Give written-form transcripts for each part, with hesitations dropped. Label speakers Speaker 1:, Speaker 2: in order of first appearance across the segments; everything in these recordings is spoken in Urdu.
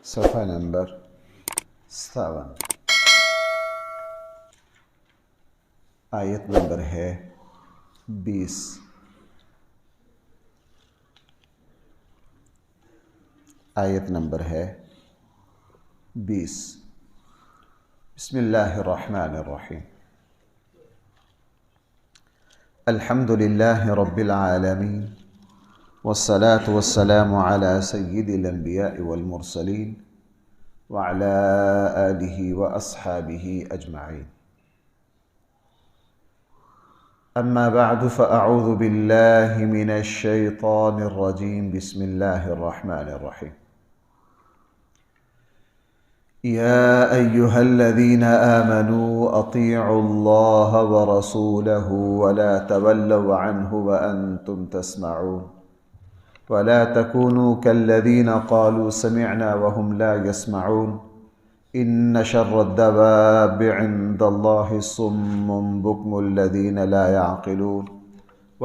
Speaker 1: صفحہ نمبر 57، آیت نمبر ہے 20۔ آیت نمبر ہے 20۔ بسم اللہ الرحمن الرحیم۔ الحمد للہ رب العالمین والصلاة والسلام على سید الانبیاء والمرسلین وعلى آلہ واصحابہ اجمعین۔ اما بعد فاعوذ باللہ من الشیطان الرجیم۔ بسم اللہ الرحمن الرحیم۔ يا أيها الذين آمنوا أطيعوا الله ورسوله ولا تولوا عنه وأنتم تسمعون ولا تكونوا كالذين قالوا سمعنا وهم لا يسمعون إن شر الدواب عند الله الصم بكم الذين لا يعقلون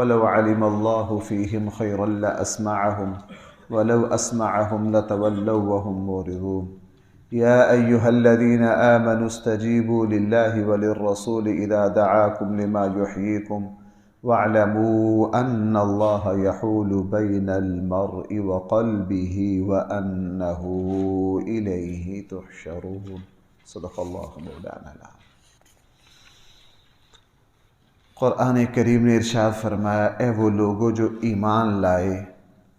Speaker 1: ولو علم الله فيهم خيرا لأسمعهم ولو أسمعهم لتولوا وهم معرضون يا أيها الذين آمنوا استجيبوا لله وللرسول إذا دعاكم لما يحييكم واعلموا أن الله يحول بين المرء وقلبه وأنه إليه تحشرون۔ صدق اللہ مولانا العظیم۔ قرآن کریم نے ارشاد فرمایا، اے وہ لوگوں جو ایمان لائے،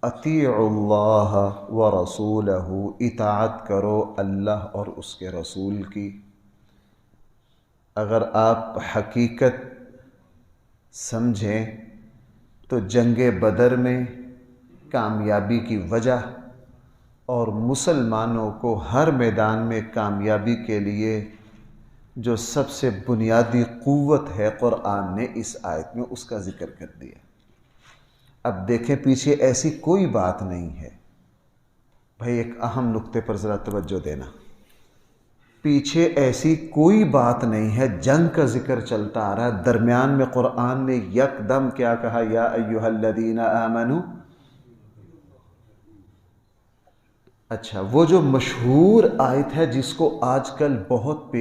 Speaker 1: اطیعوا اللہ ورسولہ، اطاعت کرو اللہ اور اس کے رسول کی۔ اگر آپ حقیقت سمجھیں تو جنگ بدر میں کامیابی کی وجہ اور مسلمانوں کو ہر میدان میں کامیابی کے لیے جو سب سے بنیادی قوت ہے، قرآن نے اس آیت میں اس کا ذکر کر دیا۔ اب دیکھیں پیچھے ایسی کوئی بات نہیں ہے، بھائی ایک اہم نقطے پر ذرا توجہ دینا، پیچھے ایسی کوئی بات نہیں ہے، جنگ کا ذکر چلتا آ رہا ہے، درمیان میں قرآن نے یکدم کیا کہا، یا ایھا الذین آمنوا۔ اچھا، وہ جو مشہور آیت ہے جس کو آج کل بہت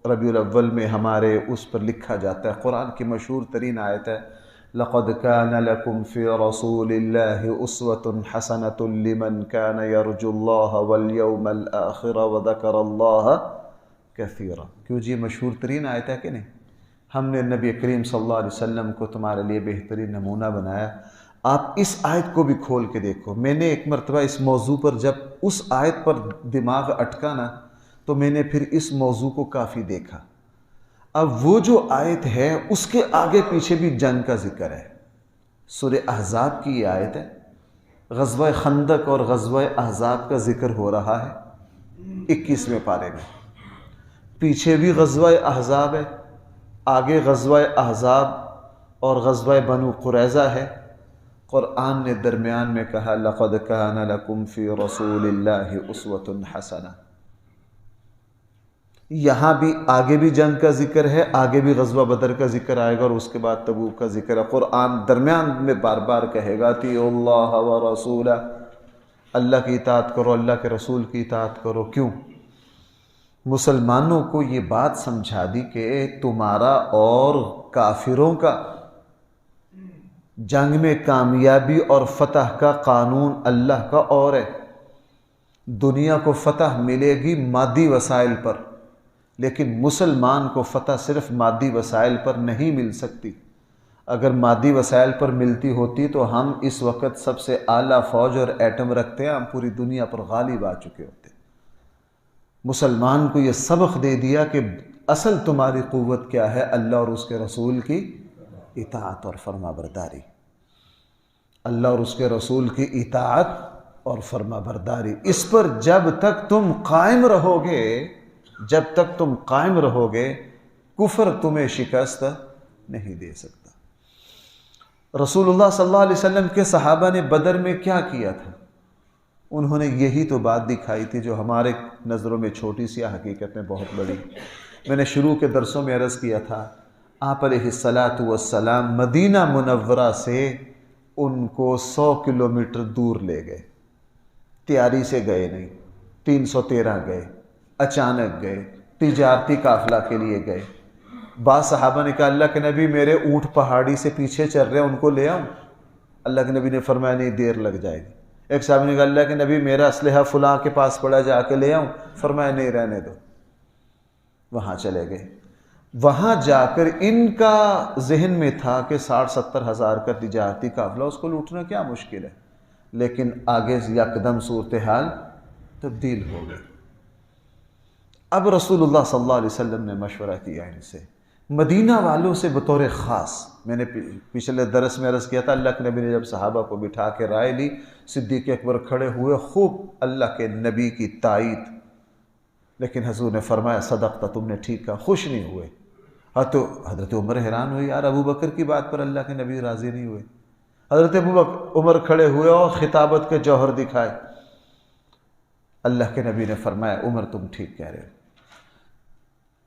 Speaker 1: ربیع الاول میں ہمارے اس پر لکھا جاتا ہے، قرآن کی مشہور ترین آیت ہے، لَقَدْ كَانَ لَكُمْ فِي رَسُولِ اللَّهِ أُسْوَةٌ حَسَنَةٌ لِمَنْ كَانَ يَرْجُو اللَّهَ وَالْيَوْمَ الْآخِرَ وَذَكَرَ اللَّهَ كَثِيرًا۔ کیوں جی مشہور ترین آیت ہے کہ نہیں؟ ہم نے نبی کریم صلی اللہ علیہ وسلم کو تمہارے لیے بہترین نمونہ بنایا۔ آپ اس آیت کو بھی کھول کے دیکھو۔ میں نے ایک مرتبہ اس موضوع پر جب اس آیت پر دماغ اٹکا نا تو میں نے پھر اس موضوع کو کافی دیکھا۔ اب وہ جو آیت ہے اس کے آگے پیچھے بھی جنگ کا ذکر ہے۔ سورہ احزاب کی یہ آیت ہے، غزوہ خندق اور غزوہ احزاب کا ذکر ہو رہا ہے 21ویں پارے میں۔ پیچھے بھی غزوہ احزاب ہے، آگے غزوہ احزاب اور غزوہ بنو قریظہ ہے۔ قرآن نے درمیان میں کہا، لَقَدْ كَانَ لَكُمْ فِي رَسُولِ اللَّهِ أُسْوَةٌ حَسَنَةٌ۔ یہاں بھی آگے بھی جنگ کا ذکر ہے، آگے بھی غزوہ بدر کا ذکر آئے گا اور اس کے بعد تبوک کا ذکر ہے۔ قرآن درمیان میں بار بار کہے گا، اطیعوا اللہ ورسولہ، اللہ کی اطاعت کرو، اللہ کے رسول کی اطاعت کرو۔ کیوں؟ مسلمانوں کو یہ بات سمجھا دی کہ تمہارا اور کافروں کا جنگ میں کامیابی اور فتح کا قانون اللہ کا اور ہے۔ دنیا کو فتح ملے گی مادی وسائل پر، لیکن مسلمان کو فتح صرف مادی وسائل پر نہیں مل سکتی۔ اگر مادی وسائل پر ملتی ہوتی تو ہم اس وقت سب سے اعلیٰ فوج اور ایٹم رکھتے ہیں، ہم پوری دنیا پر غالب آ چکے ہوتے۔ مسلمان کو یہ سبق دے دیا کہ اصل تمہاری قوت کیا ہے، اللہ اور اس کے رسول کی اطاعت اور فرما برداری۔ اللہ اور اس کے رسول کی اطاعت اور فرما برداری، اس پر جب تک تم قائم رہو گے، جب تک تم قائم رہو گے، کفر تمہیں شکست نہیں دے سکتا۔ رسول اللہ صلی اللہ علیہ وسلم کے صحابہ نے بدر میں کیا کیا تھا؟ انہوں نے یہی تو بات دکھائی تھی جو ہمارے نظروں میں چھوٹی سی حقیقت میں بہت بڑی۔ میں نے شروع کے درسوں میں عرض کیا تھا، آپ علیہ الصلاۃ والسلام مدینہ منورہ سے ان کو 100 کلومیٹر دور لے گئے، تیاری سے گئے نہیں، 313 گئے، اچانک گئے، تجارتی قافلہ کے لیے گئے۔ بعض صحابہ نے کہا اللہ کے نبی میرے اونٹ پہاڑی سے پیچھے چل رہے ہیں، ان کو لے آؤں؟ اللہ کے نبی نے فرمایا نہیں، دیر لگ جائے گی۔ ایک صحابی نے کہا اللہ کے نبی میرا اسلحہ فلاں کے پاس پڑا، جا کے لے آؤں؟ فرمایا نہیں، رہنے دو۔ وہاں چلے گئے۔ وہاں جا کر ان کا ذہن میں تھا کہ 60-70 ہزار کا تجارتی قافلہ، اس کو لوٹنا کیا مشکل ہے، لیکن آگے یکدم صورتحال تبدیل ہو گئی۔ اب رسول اللہ صلی اللہ علیہ وسلم نے مشورہ کیا ان سے، مدینہ والوں سے بطور خاص۔ میں نے پچھلے درس میں عرض کیا تھا، اللہ کے نبی نے جب صحابہ کو بٹھا کے رائے لی، صدیق اکبر کھڑے ہوئے، خوب اللہ کے نبی کی تائید، لیکن حضور نے فرمایا صدقت، تم نے ٹھیک کہا، خوش نہیں ہوئے۔ تو حضرت عمر حیران ہوئی، یار ابو بکر کی بات پر اللہ کے نبی راضی نہیں ہوئے۔ حضرت عمر کھڑے ہوئے اور خطابت کے جوہر دکھائے۔ اللہ کے نبی نے فرمایا عمر تم ٹھیک کہہ رہے ہو۔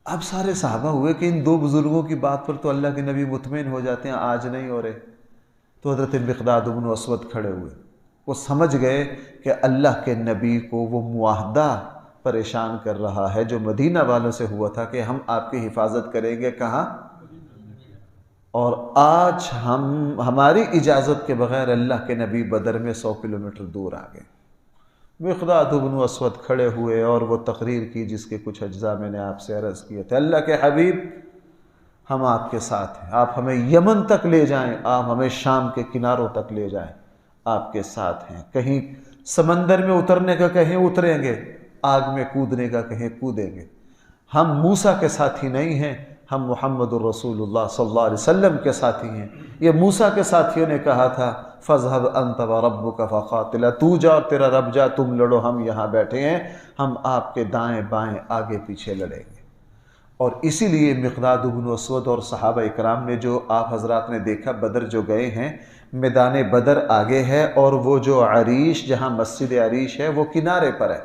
Speaker 1: اب سارے صحابہ ہوئے کہ ان دو بزرگوں کی بات پر تو اللہ کے نبی مطمئن ہو جاتے ہیں، آج نہیں ہو رہے۔ تو حضرت مقداد بن اسود کھڑے ہوئے، وہ سمجھ گئے کہ اللہ کے نبی کو وہ معاہدہ پریشان کر رہا ہے جو مدینہ والوں سے ہوا تھا کہ ہم آپ کی حفاظت کریں گے کہاں، اور آج ہماری اجازت کے بغیر اللہ کے نبی بدر میں 100 کلومیٹر دور آ گئے۔ مقداد بن اسود کھڑے ہوئے اور وہ تقریر کی جس کے کچھ اجزاء میں نے آپ سے عرض کیے تھے۔ اللہ کے حبیب ہم آپ کے ساتھ ہیں، آپ ہمیں یمن تک لے جائیں، آپ ہمیں شام کے کناروں تک لے جائیں، آپ کے ساتھ ہیں۔ کہیں سمندر میں اترنے کا کہیں اتریں گے، آگ میں کودنے کا کہیں کودیں گے۔ ہم موسیٰ کے ساتھی نہیں ہیں، ہم محمد الرسول اللہ صلی اللہ علیہ وسلم کے ساتھی ہیں۔ یہ موسیٰ کے ساتھیوں نے کہا تھا فَاذْهَبْ أَنْتَ وَرَبُّكَ فَقَاتِلَا، تو جا اور تیرا رب جا، تم لڑو، ہم یہاں بیٹھے ہیں، ہم آپ کے دائیں بائیں آگے پیچھے لڑیں گے۔ اور اسی لیے مقداد بن اسود اور صحابہ اکرام نے جو آپ حضرات نے دیکھا بدر جو گئے ہیں، میدان بدر آگے ہے اور وہ جو عریش جہاں مسجد عریش ہے وہ کنارے پر ہے۔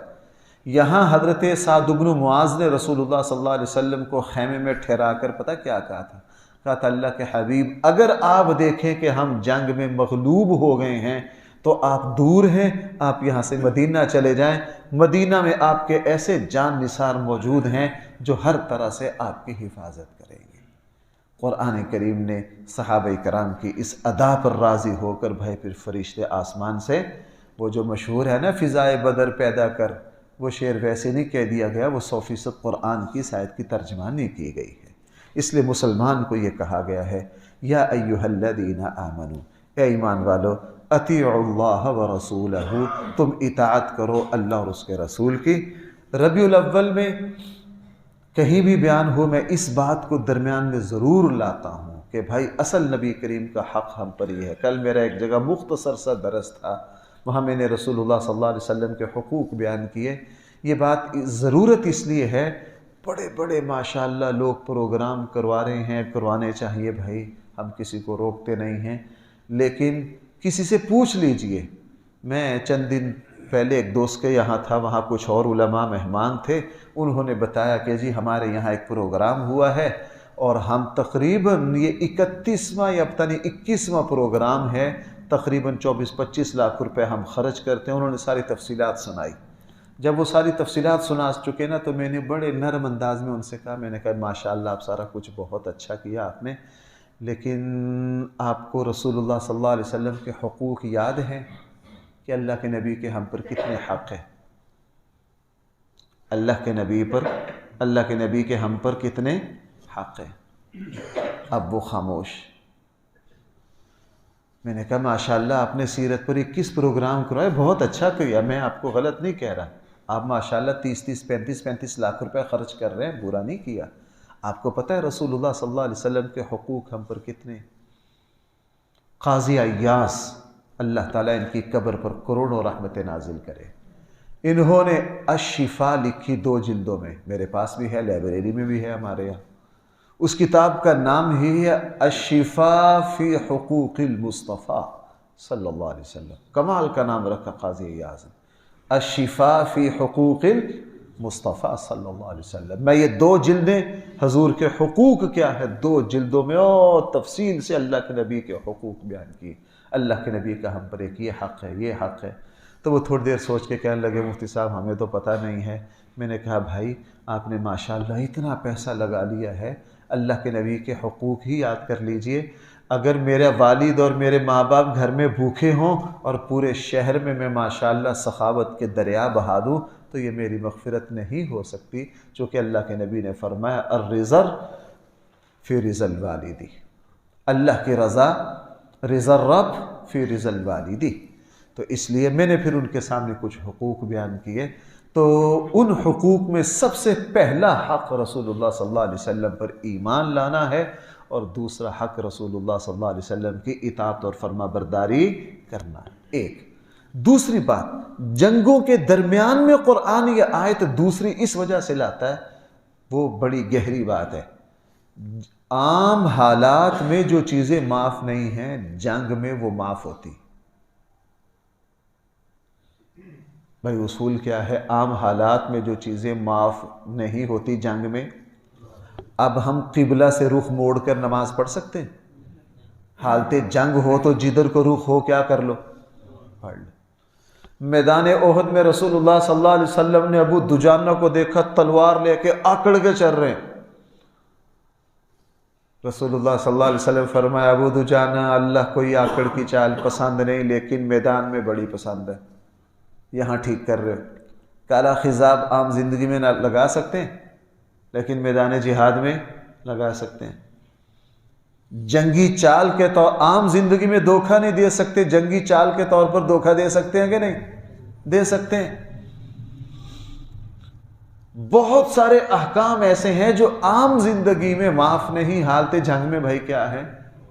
Speaker 1: یہاں حضرت سعد بن معاذ نے رسول اللہ صلی اللہ علیہ وسلم کو خیمے میں ٹھہرا کر پتہ کیا کہا تھا؟ کہا تھا اللہ کے حبیب اگر آپ دیکھیں کہ ہم جنگ میں مغلوب ہو گئے ہیں تو آپ دور ہیں، آپ یہاں سے مدینہ چلے جائیں، مدینہ میں آپ کے ایسے جان نثار موجود ہیں جو ہر طرح سے آپ کی حفاظت کریں گے۔ قرآن کریم نے صحابہ کرام کی اس ادا پر راضی ہو کر بھائی پھر فرشتے آسمان سے، وہ جو مشہور ہے نا فضائے بدر پیدا کر، وہ شعر ویسے نہیں کہہ دیا گیا، وہ 100% قرآن کی اس آیت کی ترجمانی کی گئی ہے۔ اس لیے مسلمان کو یہ کہا گیا ہے یا ایھا الذین آمنوا، اے ایمان والو، اطیعوا اللہ ورسولہ، تم اطاعت کرو اللہ اور اس کے رسول کی۔ ربیع الاول میں کہیں بھی بیان ہو میں اس بات کو درمیان میں ضرور لاتا ہوں کہ بھائی اصل نبی کریم کا حق ہم پر یہ ہے۔ کل میرا ایک جگہ مختصر سا درس تھا، وہاں میں نے رسول اللہ صلی اللہ علیہ وسلم کے حقوق بیان کیے۔ یہ بات ضرورت اس لیے ہے، بڑے بڑے ماشاءاللہ لوگ پروگرام کروا رہے ہیں، کروانے چاہیے بھائی، ہم کسی کو روکتے نہیں ہیں، لیکن کسی سے پوچھ لیجئے۔ میں چند دن پہلے ایک دوست کے یہاں تھا، وہاں کچھ اور علماء مہمان تھے، انہوں نے بتایا کہ جی ہمارے یہاں ایک پروگرام ہوا ہے اور ہم تقریباً یہ 31واں یا پتہ نہیں 21واں پروگرام ہے، تقریباً 24-25 لاکھ روپے ہم خرچ کرتے ہیں۔ انہوں نے ساری تفصیلات سنائی۔ جب وہ ساری تفصیلات سنا چکے نا تو میں نے بڑے نرم انداز میں ان سے کہا، میں نے کہا ماشاءاللہ آپ سارا کچھ بہت اچھا کیا آپ نے، لیکن آپ کو رسول اللہ صلی اللہ علیہ وسلم کے حقوق یاد ہیں کہ اللہ کے نبی کے ہم پر کتنے حق ہیں؟ اللہ کے نبی کے ہم پر کتنے حق ہیں؟ اب وہ خاموش۔ میں نے کہا ماشاءاللہ آپ نے سیرت پر 21 پروگرام کروائے، بہت اچھا کیا، میں آپ کو غلط نہیں کہہ رہا، آپ ماشاءاللہ 30 35 لاکھ روپے خرچ کر رہے ہیں، برا نہیں کیا۔ آپ کو پتہ ہے رسول اللہ صلی اللہ علیہ وسلم کے حقوق ہم پر کتنے؟ قاضی ایاس، اللہ تعالیٰ ان کی قبر پر کروڑوں رحمتیں نازل کرے، انہوں نے الشفا لکھی 2 جلدوں میں، میرے پاس بھی ہے، لائبریری میں بھی ہے ہمارے یہاں۔ اس کتاب کا نام ہی ہے الشفا فی حقوق المصطفیٰ صلی اللہ علیہ وسلم۔ کمال کا نام رکھا قاضی ایاز نے، الشفا فی حقوق المصطفیٰ صلی اللہ علیہ وسلم۔ میں یہ 2 جلدیں حضور کے حقوق کیا ہے 2 جلدوں میں اور تفصیل سے اللہ کے نبی کے حقوق بیان کیے۔ اللہ کے نبی کا ہم پر ایک یہ حق ہے، یہ حق ہے۔ تو وہ تھوڑی دیر سوچ کے کہنے لگے مفتی صاحب ہمیں تو پتہ نہیں ہے۔ میں نے کہا بھائی آپ نے ماشاءاللہ اتنا پیسہ لگا لیا ہے، اللہ کے نبی کے حقوق ہی یاد کر لیجئے۔ اگر میرے والد اور میرے ماں باپ گھر میں بھوکے ہوں اور پورے شہر میں ماشاءاللہ سخاوت کے دریا بہا دوں تو یہ میری مغفرت نہیں ہو سکتی، چونکہ اللہ کے نبی نے فرمایا الرضا فی رضا الوالدی، اللہ کی رضا رضا الرب فی رضا الوالدی۔ تو اس لیے میں نے پھر ان کے سامنے کچھ حقوق بیان کیے۔ تو ان حقوق میں سب سے پہلا حق رسول اللہ صلی اللہ علیہ وسلم پر ایمان لانا ہے، اور دوسرا حق رسول اللہ صلی اللہ علیہ وسلم کی اطاعت اور فرما برداری کرنا ہے۔ ایک دوسری بات، جنگوں کے درمیان میں قرآن یہ آیت دوسری اس وجہ سے لاتا ہے، وہ بڑی گہری بات ہے۔ عام حالات میں جو چیزیں معاف نہیں ہیں جنگ میں وہ معاف ہوتی۔ بھائی اصول کیا ہے؟ عام حالات میں جو چیزیں معاف نہیں ہوتی جنگ میں۔ اب ہم قبلہ سے رخ موڑ کر نماز پڑھ سکتے ہیں؟ حالت جنگ ہو تو جدھر کو رخ ہو کیا کر لو، پڑھ لو۔ میدان احد میں رسول اللہ صلی اللہ علیہ وسلم نے ابو دجانہ کو دیکھا تلوار لے کے آکڑ کے چل رہے ہیں۔ رسول اللہ صلی اللہ علیہ وسلم فرمایا ابو دجانہ اللہ کوئی آکڑ کی چال پسند نہیں، لیکن میدان میں بڑی پسند ہے، یہاں ٹھیک کر رہے ہو۔ کالا خضاب عام زندگی میں نہ لگا سکتے ہیں لیکن میدان جہاد میں لگا سکتے ہیں۔ جنگی چال کے طور عام زندگی میں دھوکہ نہیں دے سکتے، جنگی چال کے طور پر دھوکہ دے سکتے ہیں کہ نہیں دے سکتے ہیں؟ بہت سارے احکام ایسے ہیں جو عام زندگی میں معاف نہیں، حالت جنگ میں بھائی کیا ہے؟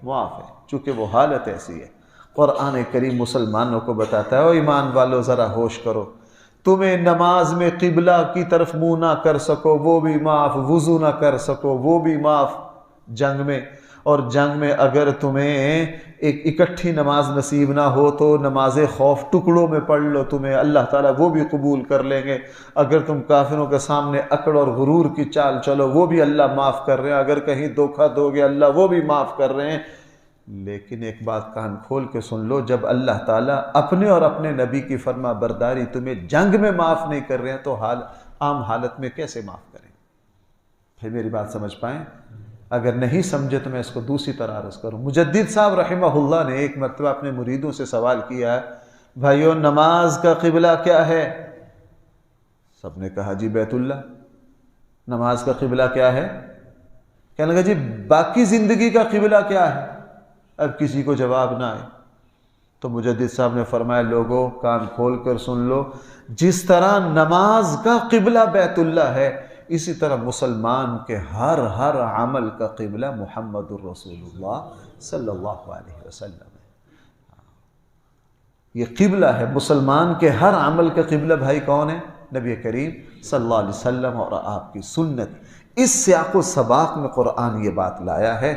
Speaker 1: معاف ہے، چونکہ وہ حالت ایسی ہے۔ قرآن کریم مسلمانوں کو بتاتا ہے او ایمان والو ذرا ہوش کرو، تمہیں نماز میں قبلہ کی طرف منہ نہ کر سکو وہ بھی معاف، وضو نہ کر سکو وہ بھی معاف جنگ میں۔ اور جنگ میں اگر تمہیں ایک اکٹھی نماز نصیب نہ ہو تو نماز خوف ٹکڑوں میں پڑھ لو، تمہیں اللہ تعالیٰ وہ بھی قبول کر لیں گے۔ اگر تم کافروں کے سامنے اکڑ اور غرور کی چال چلو وہ بھی اللہ معاف کر رہے ہیں، اگر کہیں دھوکہ دو گے اللہ وہ بھی معاف کر رہے ہیں۔ لیکن ایک بات کان کھول کے سن لو، جب اللہ تعالیٰ اپنے اور اپنے نبی کی فرما برداری تمہیں جنگ میں معاف نہیں کر رہے ہیں تو عام حالت میں کیسے معاف کریں؟ پھر میری بات سمجھ پائیں؟ اگر نہیں سمجھے تو میں اس کو دوسری طرح عرض کروں۔ مجدد صاحب رحمہ اللہ نے ایک مرتبہ اپنے مریدوں سے سوال کیا ہے بھائیو نماز کا قبلہ کیا ہے؟ سب نے کہا جی بیت اللہ۔ نماز کا قبلہ کیا ہے؟ کہنے لگا جی باقی زندگی کا قبلہ کیا ہے؟ اب کسی کو جواب نہ آئے تو مجدد صاحب نے فرمایا لوگوں کان کھول کر سن لو، جس طرح نماز کا قبلہ بیت اللہ ہے اسی طرح مسلمان کے ہر عمل کا قبلہ محمد الرسول اللہ صلی اللہ علیہ وسلم ہے۔ یہ قبلہ ہے مسلمان کے ہر عمل کا قبلہ بھائی کون ہے؟ نبی کریم صلی اللہ علیہ وسلم اور آپ کی سنت۔ اس سیاق و سباق میں قرآن یہ بات لایا ہے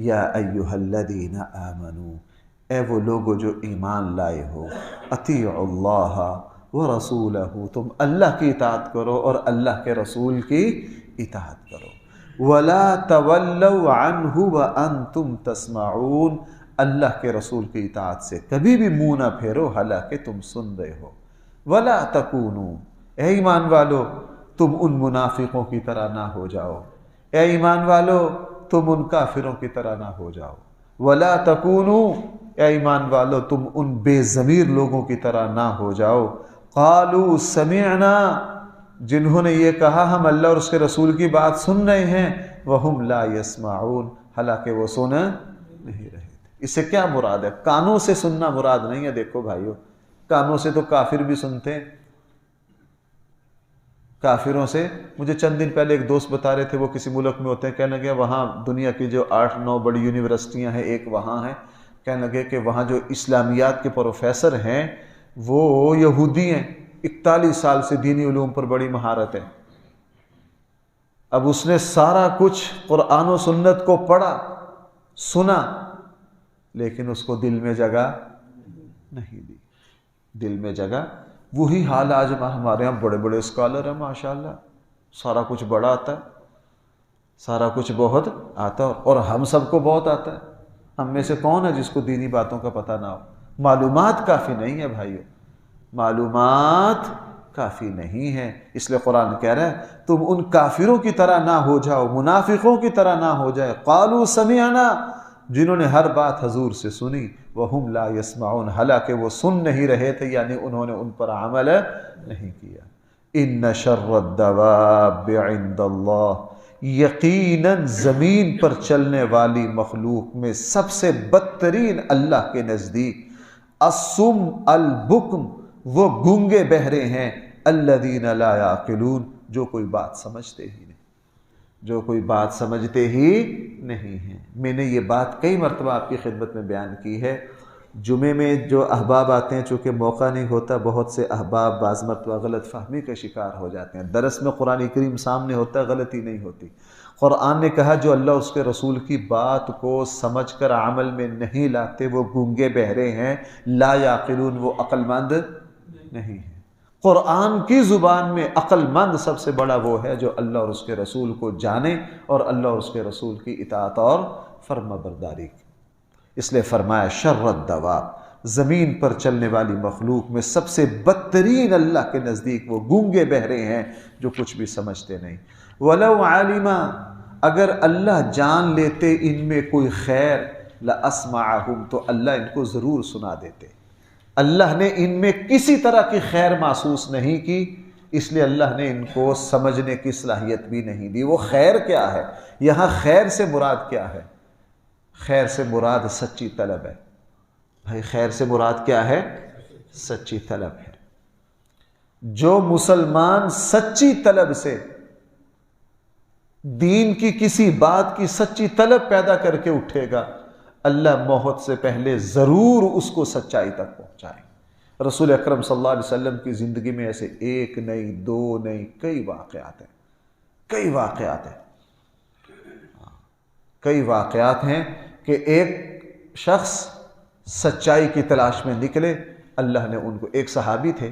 Speaker 1: یا ایہا الذین آمنوا، اے وہ لوگو جو ایمان لائے ہو، اطیعوا اللہ ورسولہ، تم اللہ کی اطاعت کرو اور اللہ کے رسول کی اطاعت کرو۔ ولا تولوا عنہ وانتم تسمعون، اللہ کے رسول کی اطاعت سے کبھی بھی منہ نہ پھیرو حالانکہ تم سن رہے ہو۔ ولا تکونوا، اے ایمان والو تم ان منافقوں کی طرح نہ ہو جاؤ، اے ایمان والو تم ان کافروں کی طرح نہ ہو جاؤ۔ ولا تکونوا، اے ایمان والو تم ان بے ضمیر لوگوں کی طرح نہ ہو جاؤ۔ قالوا سمعنا، جنہوں نے یہ کہا ہم اللہ اور اس کے رسول کی بات سن رہے ہیں، وہم لا يسمعون، حالانکہ وہ سن نہیں رہے تھے۔ اس سے کیا مراد ہے؟ کانوں سے سننا مراد نہیں ہے۔ دیکھو بھائیو کانوں سے تو کافر بھی سنتے ہیں، کافروں سے مجھے چند دن پہلے ایک دوست بتا رہے تھے وہ کسی ملک میں ہوتے ہیں، کہنے لگے وہاں دنیا کی جو 8-9 بڑی یونیورسٹیاں ہیں ایک وہاں ہیں، کہنے لگے کہ وہاں جو اسلامیات کے پروفیسر ہیں وہ یہودی ہیں، 41 سال سے دینی علوم پر بڑی مہارت ہے۔ اب اس نے سارا کچھ قرآن و سنت کو پڑھا سنا لیکن اس کو دل میں جگہ نہیں دی، دل میں جگہ۔ وہی حال آج ہمارے ہاں بڑے بڑے اسکالر ہیں ماشاءاللہ، سارا کچھ بڑا آتا ہے، سارا کچھ بہت آتا ہے، اور ہم سب کو بہت آتا ہے۔ ہم میں سے کون ہے جس کو دینی باتوں کا پتہ نہ ہو؟ معلومات کافی نہیں ہے بھائیو، معلومات کافی نہیں ہے. اس لیے قرآن کہہ رہا ہے تم ان کافروں کی طرح نہ ہو جاؤ، منافقوں کی طرح نہ ہو جائے. قالوا سمعنا، جنہوں نے ہر بات حضور سے سنی، وہم لا یسمعون، حالانکہ وہ سن نہیں رہے تھے، یعنی انہوں نے ان پر عمل نہیں کیا. ان شر الدواب عند اللہ، یقیناً زمین پر چلنے والی مخلوق میں سب سے بدترین اللہ کے نزدیک الصم البکم، وہ گونگے بہرے ہیں، الذین لا یعقلون، جو کوئی بات سمجھتے ہی نہیں، جو کوئی بات سمجھتے ہی نہیں ہیں. میں نے یہ بات کئی مرتبہ آپ کی خدمت میں بیان کی ہے. جمعے میں جو احباب آتے ہیں، چونکہ موقع نہیں ہوتا، بہت سے احباب بعض مرتبہ غلط فہمی کا شکار ہو جاتے ہیں. درس میں قرآن کریم سامنے ہوتا ہے، غلطی نہیں ہوتی. قرآن نے کہا جو اللہ اس کے رسول کی بات کو سمجھ کر عمل میں نہیں لاتے وہ گونگے بہرے ہیں، لا یعقلون، وہ عقل مند نہیں ہیں. قرآن کی زبان میں عقل مند سب سے بڑا وہ ہے جو اللہ اور اس کے رسول کو جانے اور اللہ اور اس کے رسول کی اطاعت اور فرما برداری کی. اس لیے فرمایا شر الدواب، زمین پر چلنے والی مخلوق میں سب سے بدترین اللہ کے نزدیک وہ گونگے بہرے ہیں جو کچھ بھی سمجھتے نہیں. وَلَوْ عَالِمًا، اگر اللہ جان لیتے ان میں کوئی خیر، لَأَسْمَعَهُمْ، تو اللہ ان کو ضرور سنا دیتے. اللہ نے ان میں کسی طرح کی خیر محسوس نہیں کی، اس لیے اللہ نے ان کو سمجھنے کی صلاحیت بھی نہیں دی. وہ خیر کیا ہے؟ یہاں خیر سے مراد کیا ہے؟ خیر سے مراد سچی طلب ہے. بھائی خیر سے مراد کیا ہے؟ سچی طلب ہے. جو مسلمان سچی طلب سے دین کی کسی بات کی سچی طلب پیدا کر کے اٹھے گا، اللہ موت سے پہلے ضرور اس کو سچائی تک پہنچائے. رسول اکرم صلی اللہ علیہ وسلم کی زندگی میں ایسے ایک نہیں، دو نہیں، کئی واقعات ہیں، کئی واقعات ہیں، کئی واقعات ہیں کہ ایک شخص سچائی کی تلاش میں نکلے، اللہ نے ان کو، ایک صحابی تھے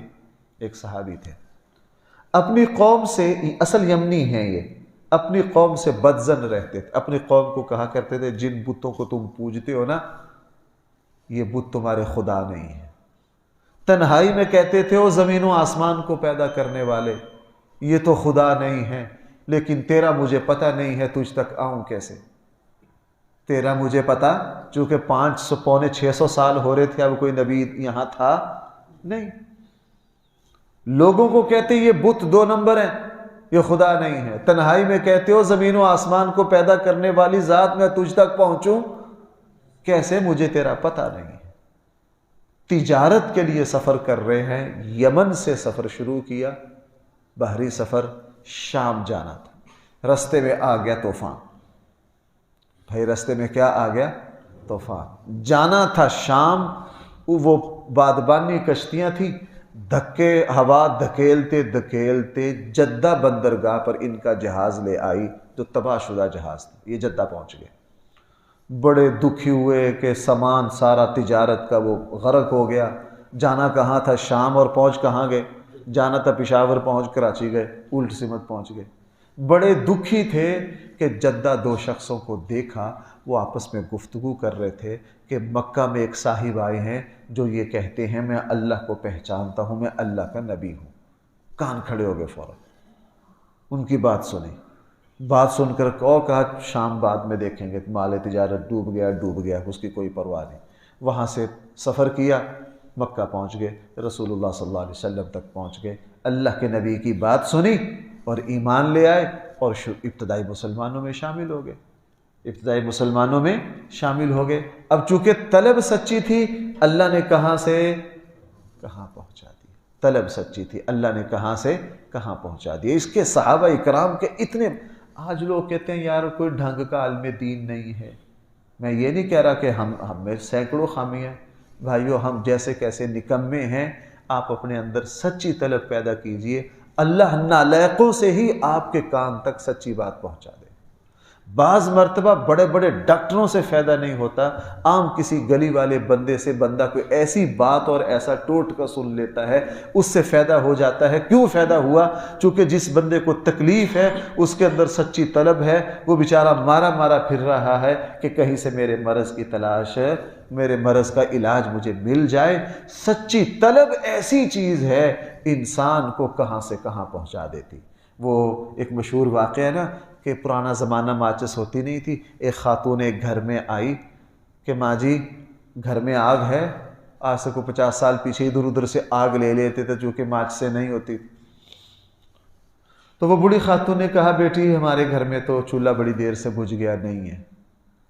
Speaker 1: اپنی قوم سے، اصل یمنی ہیں یہ، اپنی قوم سے بدظن رہتے تھے. اپنی قوم کو کہا کرتے تھے جن بتوں کو تم پوجتے ہو نا، یہ بت تمہارے خدا نہیں ہیں. تنہائی میں کہتے تھے وہ زمین و آسمان کو پیدا کرنے والے، یہ تو خدا نہیں ہیں، لیکن تیرا مجھے پتہ نہیں ہے، تجھ تک آؤں کیسے؟ تیرا مجھے پتہ، چونکہ 500 پونے 600 سال ہو رہے تھے، اب کوئی نبی یہاں تھا نہیں. لوگوں کو کہتے یہ بت 2 نمبر ہیں، یہ خدا نہیں ہے. تنہائی میں کہتے ہو زمین و آسمان کو پیدا کرنے والی ذات، میں تجھ تک پہنچوں کیسے؟ مجھے تیرا پتہ نہیں ہے. تجارت کے لیے سفر کر رہے ہیں، یمن سے سفر شروع کیا، بحری سفر، شام جانا تھا. رستے میں آ گیا طوفان. بھائی رستے میں کیا آ گیا؟ طوفان. جانا تھا شام، وہ بادبانی کشتیاں تھیں، دھکے ہوا دھکیلتے دھکیلتے جدہ بندرگاہ پر ان کا جہاز لے آئی، جو تباہ شدہ جہاز تھا. یہ جدہ پہنچ گئے. بڑے دکھی ہوئے کہ سامان سارا تجارت کا وہ غرق ہو گیا. جانا کہاں تھا؟ شام، اور پہنچ کہاں گئے؟ جانا تھا پشاور، پہنچ کراچی گئے، الٹ سمت پہنچ گئے. بڑے دکھی تھے کہ جدہ 2 شخصوں کو دیکھا، وہ آپس میں گفتگو کر رہے تھے کہ مکہ میں ایک صاحب آئے ہیں جو یہ کہتے ہیں میں اللہ کو پہچانتا ہوں، میں اللہ کا نبی ہوں. کان کھڑے ہو گئے فوراً، ان کی بات سنی. بات سن کر کہا شام بعد میں دیکھیں گے، مال تجارت ڈوب گیا، اس کی کوئی پرواہ نہیں. وہاں سے سفر کیا، مکہ پہنچ گئے، رسول اللہ صلی اللہ علیہ وسلم تک پہنچ گئے، اللہ کے نبی کی بات سنی اور ایمان لے آئے اور ابتدائی مسلمانوں میں شامل ہو گئے. اب چونکہ طلب سچی تھی، اللہ نے کہاں سے کہاں پہنچا دی. طلب سچی تھی، اللہ نے کہاں سے کہاں پہنچا دیا. اس کے صحابہ اکرام کے اتنے، آج لوگ کہتے ہیں یار کوئی ڈھنگ کا عالم دین نہیں ہے. میں یہ نہیں کہہ رہا کہ ہم میں سینکڑوں خامی ہیں بھائیو، ہم جیسے کیسے نکمے ہیں. آپ اپنے اندر سچی طلب پیدا کیجئے، اللہ نالائقوں سے ہی آپ کے کان تک سچی بات پہنچا دے. بعض مرتبہ بڑے بڑے ڈاکٹروں سے فائدہ نہیں ہوتا، عام کسی گلی والے بندے سے بندہ کوئی ایسی بات اور ایسا ٹوٹکا سن لیتا ہے، اس سے فائدہ ہو جاتا ہے۔ کیوں فائدہ ہوا؟ چونکہ جس بندے کو تکلیف ہے، اس کے اندر سچی طلب ہے، وہ بیچارہ مارا مارا پھر رہا ہے کہ کہیں سے میرے مرض کی تلاش ہے، میرے مرض کا علاج مجھے مل جائے۔ سچی طلب ایسی چیز ہے انسان کو کہاں سے کہاں پہنچا دیتی۔ وہ ایک مشہور واقعہ ہے نا کہ پرانا زمانہ ماچس ہوتی نہیں تھی، ایک خاتون ایک گھر میں آئی کہ ماں جی گھر میں آگ ہے، آج سے کو 50 سال پیچھے ادھر ادھر سے آگ لے لیتے تھے چونکہ ماچسیں نہیں ہوتی۔ تو وہ بوڑھی خاتون نے کہا بیٹی ہمارے گھر میں تو چولہا بڑی دیر سے بجھ گیا نہیں ہے۔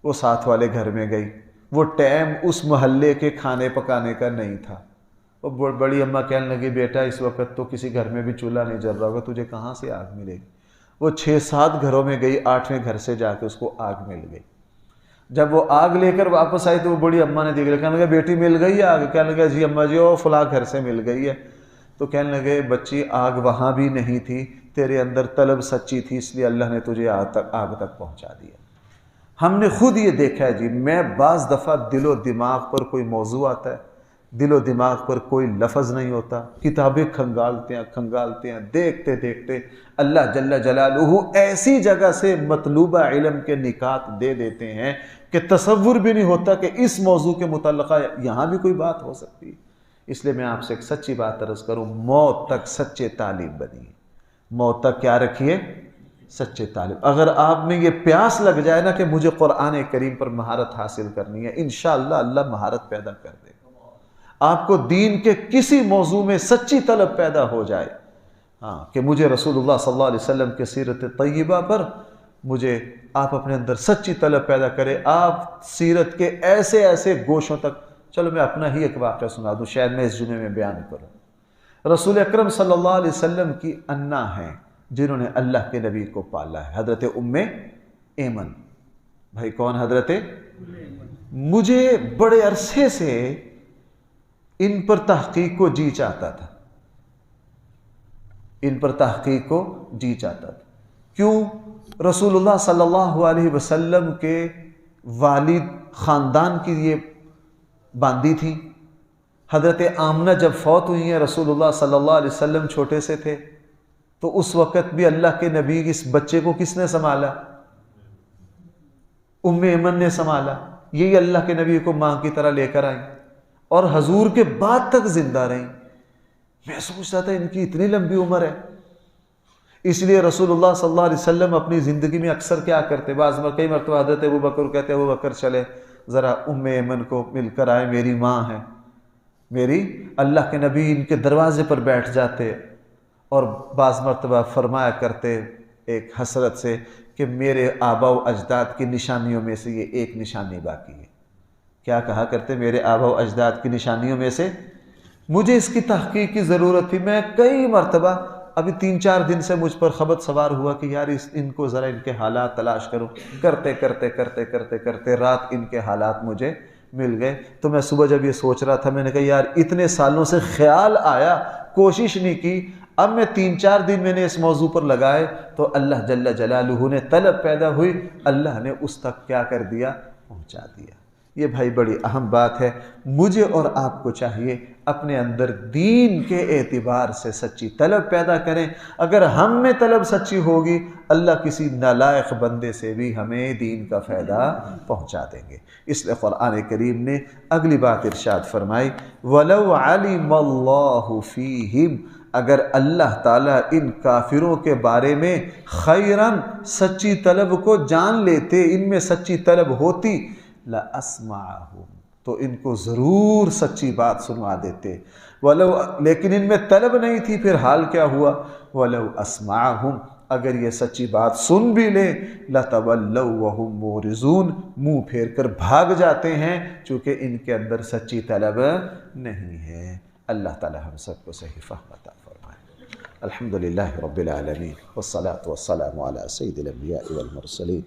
Speaker 1: وہ ساتھ والے گھر میں گئی، وہ ٹائم اس محلے کے کھانے پکانے کا نہیں تھا۔ وہ بڑی اماں کہنے لگی بیٹا اس وقت تو کسی گھر میں بھی چولہا نہیں جل رہا ہوگا، تجھے کہاں سے آگ ملے گی؟ وہ 6-7 گھروں میں گئی، 8ویں گھر سے جا کے اس کو آگ مل گئی۔ جب وہ آگ لے کر واپس آئی تو وہ بڑی اماں نے دیکھ لیا، کہنے لگا بیٹی مل گئی آگ؟ کہنے لگا جی اماں جی وہ فلاں گھر سے مل گئی ہے۔ تو کہنے لگے بچی آگ وہاں بھی نہیں تھی، تیرے اندر طلب سچی تھی اس لیے اللہ نے تجھے آگ تک پہنچا دیا۔ ہم نے خود یہ دیکھا ہے جی، میں بعض دفعہ دل و دماغ پر کوئی موضوع آتا ہے، دل و دماغ پر کوئی لفظ نہیں ہوتا، کتابیں کھنگالتے ہیں، دیکھتے دیکھتے اللہ جل جلالہ ایسی جگہ سے مطلوبہ علم کے نکات دے دیتے ہیں کہ تصور بھی نہیں ہوتا کہ اس موضوع کے متعلقہ یہاں بھی کوئی بات ہو سکتی ہے۔ اس لیے میں آپ سے ایک سچی بات عرض کروں، موت تک سچے طالب بنیے، موت تک کیا رکھیے؟ سچے طالب۔ اگر آپ میں یہ پیاس لگ جائے نا کہ مجھے قرآن کریم پر مہارت حاصل کرنی ہے، انشاءاللہ اللہ مہارت پیدا کر دے گا۔ آپ کو دین کے کسی موضوع میں سچی طلب پیدا ہو جائے، ہاں کہ مجھے رسول اللہ صلی اللہ علیہ وسلم کے سیرت طیبہ پر مجھے آپ اپنے اندر سچی طلب پیدا کرے، آپ سیرت کے ایسے ایسے گوشوں تک، چلو میں اپنا ہی ایک واقعہ سنا دوں، شاید میں اس جمعے میں بیان کروں۔ رسول اکرم صلی اللہ علیہ وسلم کی انا ہیں جنہوں نے اللہ کے نبی کو پالا ہے، حضرت ام ایمن۔ بھائی کون حضرت؟ مجھے بڑے عرصے سے ان پر تحقیق کو جی چاہتا تھا، ان پر تحقیق کو جی چاہتا تھا۔ کیوں؟ رسول اللہ صلی اللہ علیہ وسلم کے والد خاندان کی یہ باندی تھی۔ حضرت آمنہ جب فوت ہوئی ہیں، رسول اللہ صلی اللہ علیہ وسلم چھوٹے سے تھے، تو اس وقت بھی اللہ کے نبی اس بچے کو کس نے سنبھالا؟ ام ایمن نے سنبھالا۔ یہی اللہ کے نبی کو ماں کی طرح لے کر آئی اور حضور کے بعد تک زندہ رہیں۔ میں سوچتا تھا ان کی اتنی لمبی عمر ہے، اس لیے رسول اللہ صلی اللہ علیہ وسلم اپنی زندگی میں اکثر کیا کرتے، کئی مرتبہ حضرت ابوبکر کہتے ابوبکر چلے ذرا ام ایمن کو مل کر آئے، میری ماں ہے میری۔ اللہ کے نبی ان کے دروازے پر بیٹھ جاتے اور بعض مرتبہ فرمایا کرتے ایک حسرت سے کہ میرے آبا و اجداد کی نشانیوں میں سے یہ ایک نشانی باقی ہے۔ کیا کہا کرتے؟ میرے آبا و اجداد کی نشانیوں میں سے مجھے اس کی تحقیق کی ضرورت تھی۔ میں کئی مرتبہ ابھی 3-4 دن سے مجھ پر خبر سوار ہوا کہ یار ان کو ذرا ان کے حالات تلاش کرو، کرتے کرتے کرتے کرتے کرتے رات ان کے حالات مجھے مل گئے۔ تو میں صبح جب یہ سوچ رہا تھا، میں نے کہا یار اتنے سالوں سے خیال آیا، کوشش نہیں کی، اب میں 3-4 دن میں نے اس موضوع پر لگائے تو اللہ جل جلالہ نے طلب پیدا ہوئی، اللہ نے اس تک کیا کر دیا؟ پہنچا دیا۔ یہ بھائی بڑی اہم بات ہے۔ مجھے اور آپ کو چاہیے اپنے اندر دین کے اعتبار سے سچی طلب پیدا کریں۔ اگر ہم میں طلب سچی ہوگی، اللہ کسی نالائق بندے سے بھی ہمیں دین کا فائدہ پہنچا دیں گے۔ اس لیے قرآن کریم نے اگلی بات ارشاد فرمائی، وَلَوْ عَلِمَ اللَّهُ فِيهِمْ، اگر اللہ تعالیٰ ان کافروں کے بارے میں خیراً سچی طلب کو جان لیتے، ان میں سچی طلب ہوتی، لَأَسْمَعَهُمْ، تو ان کو ضرور سچی بات سنوا دیتے۔ لیکن ان میں طلب نہیں تھی، پھر حال کیا ہوا؟ وَلَوْ أَسْمَعَهُمْ، اگر یہ سچی بات سن بھی لیں، لَتَوَلَّوْا وَهُمْ مُعْرِضُونَ، منہ پھیر کر بھاگ جاتے ہیں، چونکہ ان کے اندر سچی طلب نہیں ہے۔ اللہ تعالی ہم سب کو صحیح فہم عطا فرمائے۔ الحمدللہ رب العالمین، والصلاة والسلام علی سید الانبیاء والمرسلین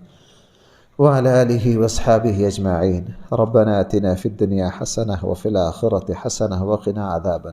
Speaker 1: وعلى آله وأصحابه أجمعين۔ ربنا آتنا في الدنيا حسنة وفي الآخرة حسنة وقنا عذاب